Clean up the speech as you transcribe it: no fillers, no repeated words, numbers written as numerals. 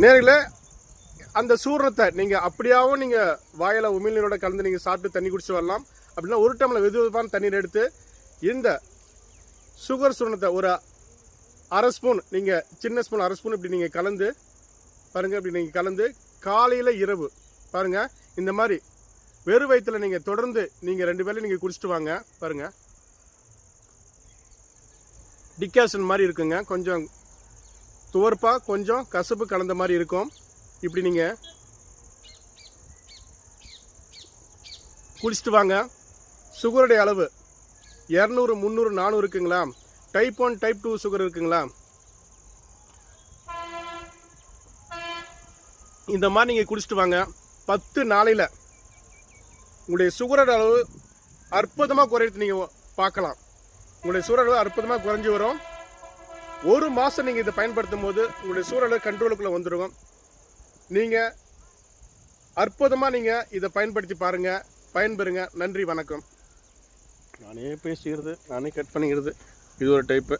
நேர்களே, அந்த சூரணத்தை நீங்கள் அப்படியாவும் நீங்கள் வாயில் உமிழ்நீரோட கலந்து நீங்கள் சாப்பிட்டு தண்ணி குடிச்சு வரலாம். அப்படின்னா ஒரு டம்ளர் வெதுவெதுப்பான தண்ணீர் எடுத்து இந்த சுகர் சூரணத்தை ஒரு அரை ஸ்பூன், நீங்கள் சின்ன ஸ்பூன் அரை ஸ்பூன் இப்படி நீங்கள் கலந்து பாருங்கள். இப்படி நீங்கள் கலந்து காலையில் இரவு பாருங்கள், இந்த மாதிரி வெறும் வயிற்றில் நீங்கள் தொடர்ந்து நீங்கள் 2 வேளை நீங்கள் குடிச்சிட்டு வாங்க. பாருங்கள், டிகாஷன் மாதிரி இருக்குங்க. கொஞ்சம் துவர்ப்பாக கொஞ்சம் கசப்பு கலந்த மாதிரி இருக்கும். இப்படி நீங்கள் குடிச்சிட்டு வாங்க. சுகருடைய அளவு 200, 300, 400 இருக்குங்களா? டைப் 1 டைப் 2 சுகர் இருக்குங்களா? இந்த மாதிரி நீங்கள் குடிச்சிட்டு வாங்க. 10 நாளையில் உங்களுடைய சுகரோட அளவு அற்புதமாக குறையிறது நீங்கள் பார்க்கலாம். உங்களுடைய சுகர் அளவு அற்புதமாக குறைஞ்சி வரும். 1 மாதம் நீங்கள் இதை பயன்படுத்தும் போது உங்களுடைய சுகர் அளவு கண்ட்ரோலுக்குள்ளே வந்துடும். நீங்கள் அற்புதமாக நீங்கள் இதை பயன்படுத்தி பாருங்கள், பயன்பெறுங்க. நன்றி, வணக்கம். நானே பேசிக்கிறது, நானே கட் பண்ணிக்கிறது, இது ஒரு டைப்பு.